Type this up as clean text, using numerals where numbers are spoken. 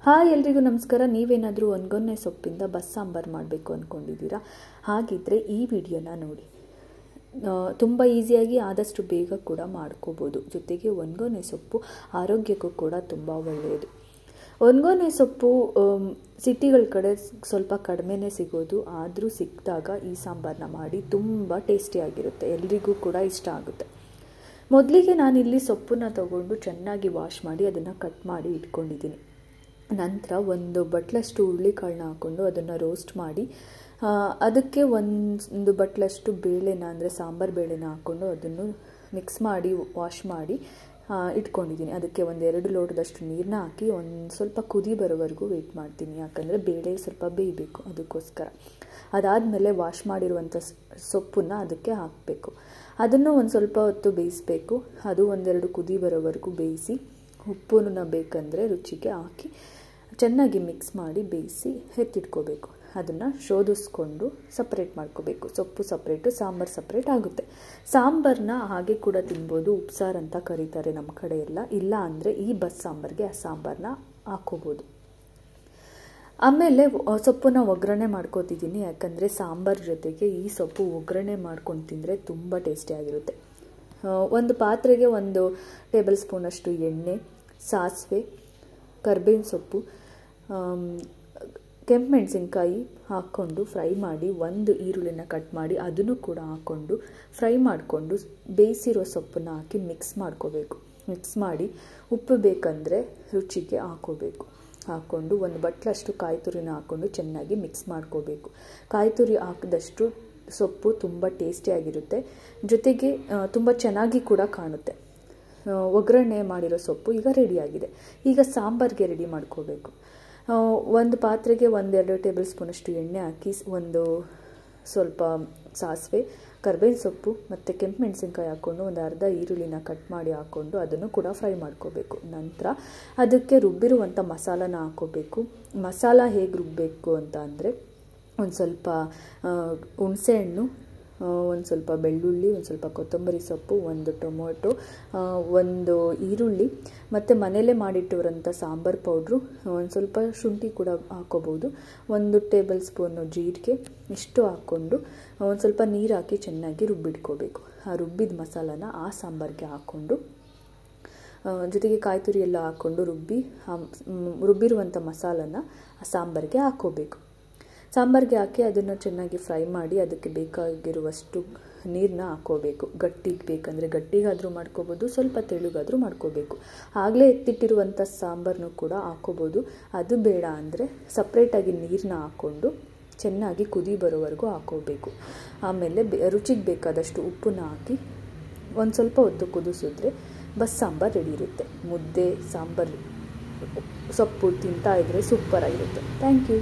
Hi ಎಲ್ರಿಗೂ ನಮಸ್ಕಾರ. ನೀವೇನಾದರೂ ಒಣಗೊನೆ ಸೊಪ್ಪಿಂದ ಬಸ್ಸಾಂಬಾರು ಮಾಡಬೇಕು ಅಂದ್ಕೊಂಡಿದ್ದೀರಾ? ಹಾಗಿದ್ದರೆ ಈ ವಿಡಿಯೋನ ನೋಡಿ. ತುಂಬ ಈಸಿಯಾಗಿ ಆದಷ್ಟು ಬೇಗ ಕೂಡ ಮಾಡ್ಕೋಬೋದು. ಜೊತೆಗೆ ಒಣಗೊನೆ ಸೊಪ್ಪು ಆರೋಗ್ಯಕ್ಕೂ ಕೂಡ ತುಂಬ ಒಳ್ಳೆಯದು. ಒಣಗೊನೆ ಸೊಪ್ಪು ಸಿಟಿಗಳ ಕಡೆ ಸ್ವಲ್ಪ ಕಡಿಮೆನೇ ಸಿಗೋದು, ಆದರೂ ಸಿಕ್ಕಿದಾಗ ಈ ಸಾಂಬಾರನ್ನ ಮಾಡಿ ತುಂಬ ಟೇಸ್ಟಿಯಾಗಿರುತ್ತೆ, ಎಲ್ರಿಗೂ ಕೂಡ ಇಷ್ಟ ಆಗುತ್ತೆ. ಮೊದಲಿಗೆ ನಾನಿಲ್ಲಿ ಸೊಪ್ಪನ್ನ ತಗೊಂಡು ಚೆನ್ನಾಗಿ ವಾಶ್ ಮಾಡಿ ಅದನ್ನು ಕಟ್ ಮಾಡಿ ಇಟ್ಕೊಂಡಿದ್ದೀನಿ. ನಂತರ ಒಂದು ಬಟ್ಲಷ್ಟು ಹುರುಳಿಕಾಳನ್ನ ಹಾಕ್ಕೊಂಡು ಅದನ್ನು ರೋಸ್ಟ್ ಮಾಡಿ ಅದಕ್ಕೆ ಒಂದು ಬಟ್ಲಷ್ಟು ಬೇಳೆನ ಅಂದರೆ ಸಾಂಬಾರು ಬೇಳೆನ ಹಾಕ್ಕೊಂಡು ಅದನ್ನು ಮಿಕ್ಸ್ ಮಾಡಿ ವಾಶ್ ಮಾಡಿ ಇಟ್ಕೊಂಡಿದ್ದೀನಿ. ಅದಕ್ಕೆ ಒಂದು 2 ಲೋಟದಷ್ಟು ನೀರನ್ನ ಹಾಕಿ ಒಂದು ಸ್ವಲ್ಪ ಕುದಿ ಬರೋವರೆಗೂ ವೆಯ್ಟ್ ಮಾಡ್ತೀನಿ, ಯಾಕಂದರೆ ಬೇಳೆ ಸ್ವಲ್ಪ ಬೇಯಬೇಕು ಅದಕ್ಕೋಸ್ಕರ. ಅದಾದಮೇಲೆ ವಾಶ್ ಮಾಡಿರುವಂಥ ಸೊಪ್ಪನ್ನು ಅದಕ್ಕೆ ಹಾಕಬೇಕು. ಅದನ್ನು ಒಂದು ಸ್ವಲ್ಪ ಹೊತ್ತು ಬೇಯಿಸಬೇಕು. ಅದು 1-2 ಕುದಿ ಬರೋವರೆಗೂ ಬೇಯಿಸಿ ಉಪ್ಪನ್ನು ಬೇಕಂದರೆ ರುಚಿಗೆ ಹಾಕಿ ಚೆನ್ನಾಗಿ ಮಿಕ್ಸ್ ಮಾಡಿ ಬೇಯಿಸಿ ಎತ್ತಿಟ್ಕೋಬೇಕು. ಅದನ್ನು ಶೋಧಿಸ್ಕೊಂಡು ಸಪ್ರೇಟ್ ಮಾಡ್ಕೋಬೇಕು. ಸೊಪ್ಪು ಸಪ್ರೇಟು, ಸಾಂಬಾರು ಸಪ್ರೇಟ್ ಆಗುತ್ತೆ. ಸಾಂಬಾರನ್ನ ಹಾಗೆ ಕೂಡ ತಿನ್ಬೋದು, ಉಪ್ಸಾರು ಅಂತ ಕರೀತಾರೆ ನಮ್ಮ ಕಡೆ ಎಲ್ಲ. ಇಲ್ಲ ಅಂದರೆ ಈ ಬಸ್ಸಾಂಬಾರಿಗೆ ಆ ಸಾಂಬಾರನ್ನ ಹಾಕ್ಕೋಬೋದು. ಆಮೇಲೆ ಸೊಪ್ಪನ್ನ ಒಗ್ಗರಣೆ ಮಾಡ್ಕೋತಿದ್ದೀನಿ, ಯಾಕಂದರೆ ಸಾಂಬಾರು ಜೊತೆಗೆ ಈ ಸೊಪ್ಪು ಒಗ್ಗರಣೆ ಮಾಡ್ಕೊಂಡು ತಿಂದರೆ ತುಂಬ ಟೇಸ್ಟಿಯಾಗಿರುತ್ತೆ. ಒಂದು ಪಾತ್ರೆಗೆ 1 ಟೇಬಲ್ ಸ್ಪೂನಷ್ಟು ಎಣ್ಣೆ, ಸಾಸಿವೆ, ಕರ್ಬೇವಿನ ಸೊಪ್ಪು, ಕೆಂಪು ಮೆಣಸಿನ್ಕಾಯಿ ಹಾಕ್ಕೊಂಡು ಫ್ರೈ ಮಾಡಿ, 1 ಈರುಳ್ಳಿನ ಕಟ್ ಮಾಡಿ ಅದನ್ನು ಕೂಡ ಹಾಕ್ಕೊಂಡು ಫ್ರೈ ಮಾಡಿಕೊಂಡು ಬೇಯಿಸಿರೋ ಸೊಪ್ಪನ್ನು ಹಾಕಿ ಮಿಕ್ಸ್ ಮಾಡ್ಕೋಬೇಕು. ಮಿಕ್ಸ್ ಮಾಡಿ ಉಪ್ಪು ಬೇಕಂದರೆ ರುಚಿಗೆ ಹಾಕ್ಕೋಬೇಕು. ಹಾಕ್ಕೊಂಡು 1 ಬಟ್ಲಷ್ಟು ಕಾಯಿ ತುರಿನ ಹಾಕ್ಕೊಂಡು ಚೆನ್ನಾಗಿ ಮಿಕ್ಸ್ ಮಾಡ್ಕೋಬೇಕು. ಕಾಯಿ ತುರಿ ಹಾಕಿದಷ್ಟು ಸೊಪ್ಪು ತುಂಬ ಟೇಸ್ಟಿಯಾಗಿರುತ್ತೆ, ಜೊತೆಗೆ ತುಂಬ ಚೆನ್ನಾಗಿ ಕೂಡ ಕಾಣುತ್ತೆ. ಒಗ್ಗರಣೆ ಮಾಡಿರೋ ಸೊಪ್ಪು ಈಗ ರೆಡಿಯಾಗಿದೆ. ಈಗ ಸಾಂಬಾರಿಗೆ ರೆಡಿ ಮಾಡ್ಕೋಬೇಕು. ಒಂದು ಪಾತ್ರೆಗೆ 1-2 ಟೇಬಲ್ ಸ್ಪೂನಷ್ಟು ಎಣ್ಣೆ ಹಾಕಿ ಒಂದು ಸ್ವಲ್ಪ ಸಾಸಿವೆ, ಕರ್ಬೇವಿನ ಸೊಪ್ಪು ಮತ್ತು ಕೆಂಪು ಮೆಣಸಿನ್ಕಾಯಿ ಹಾಕ್ಕೊಂಡು ಒಂದು ಅರ್ಧ ಈರುಳ್ಳಿನ ಕಟ್ ಮಾಡಿ ಹಾಕ್ಕೊಂಡು ಅದನ್ನು ಕೂಡ ಫ್ರೈ ಮಾಡ್ಕೋಬೇಕು. ನಂತರ ಅದಕ್ಕೆ ರುಬ್ಬಿರುವಂಥ ಮಸಾಲಾನ ಹಾಕ್ಕೋಬೇಕು. ಮಸಾಲ ಹೇಗೆ ರುಬ್ಬಬೇಕು ಅಂತ ಅಂದರೆ ಒಂದು ಸ್ವಲ್ಪ ಹುಣಸೆಹಣ್ಣು, ಒಂದು ಸ್ವಲ್ಪ ಬೆಳ್ಳುಳ್ಳಿ, ಒಂದು ಸ್ವಲ್ಪ ಕೊತ್ತಂಬರಿ ಸೊಪ್ಪು, 1 ಟೊಮೊಟೊ, 1 ಈರುಳ್ಳಿ ಮತ್ತು ಮನೆಯಲ್ಲೇ ಮಾಡಿಟ್ಟಿರೋಂಥ ಸಾಂಬಾರು ಪೌಡ್ರು, ಒಂದು ಸ್ವಲ್ಪ ಶುಂಠಿ ಕೂಡ ಹಾಕ್ಕೋಬೋದು, 1 ಟೇಬಲ್ ಸ್ಪೂನು ಜೀರಿಗೆ, ಇಷ್ಟು ಹಾಕ್ಕೊಂಡು ಒಂದು ಸ್ವಲ್ಪ ನೀರು ಹಾಕಿ ಚೆನ್ನಾಗಿ ರುಬ್ಬಿಟ್ಕೋಬೇಕು. ಆ ರುಬ್ಬಿದ ಮಸಾಲಾನ ಆ ಸಾಂಬಾರಿಗೆ ಹಾಕ್ಕೊಂಡು ಜೊತೆಗೆ ಕಾಯಿ ತುರಿ ಎಲ್ಲ ಹಾಕ್ಕೊಂಡು ರುಬ್ಬಿರುವಂಥ ಮಸಾಲಾನ ಆ ಸಾಂಬಾರಿಗೆ ಹಾಕ್ಕೋಬೇಕು. ಸಾಂಬಾರಿಗೆ ಹಾಕಿ ಅದನ್ನು ಚೆನ್ನಾಗಿ ಫ್ರೈ ಮಾಡಿ ಅದಕ್ಕೆ ಬೇಕಾಗಿರುವಷ್ಟು ನೀರನ್ನ ಹಾಕ್ಕೋಬೇಕು. ಗಟ್ಟಿಗೆ ಬೇಕಂದರೆ ಗಟ್ಟಿಗಾದರೂ ಮಾಡ್ಕೋಬೋದು, ಸ್ವಲ್ಪ ತೆಳುಗಾದರೂ ಮಾಡ್ಕೋಬೇಕು. ಆಗಲೇ ಎತ್ತಿಟ್ಟಿರುವಂಥ ಸಾಂಬಾರನ್ನು ಕೂಡ ಹಾಕ್ಕೋಬೋದು. ಅದು ಬೇಡ ಅಂದರೆ ಸಪ್ರೇಟಾಗಿ ನೀರನ್ನ ಹಾಕ್ಕೊಂಡು ಚೆನ್ನಾಗಿ ಕುದಿ ಬರೋವರೆಗೂ ಹಾಕ್ಕೋಬೇಕು. ಆಮೇಲೆ ರುಚಿಗೆ ಬೇಕಾದಷ್ಟು ಉಪ್ಪನ್ನ ಹಾಕಿ ಒಂದು ಸ್ವಲ್ಪ ಹೊತ್ತು ಕುದಿಸಿದ್ರೆ ಬಸ್ಸಾಂಬಾರು ರೆಡಿ ಇರುತ್ತೆ. ಮುದ್ದೆ, ಸಾಂಬಾರು, ಸೊಪ್ಪು ತಿಂತಾ ಇದ್ದರೆ ಸೂಪರಾಗಿರುತ್ತೆ. Thank you.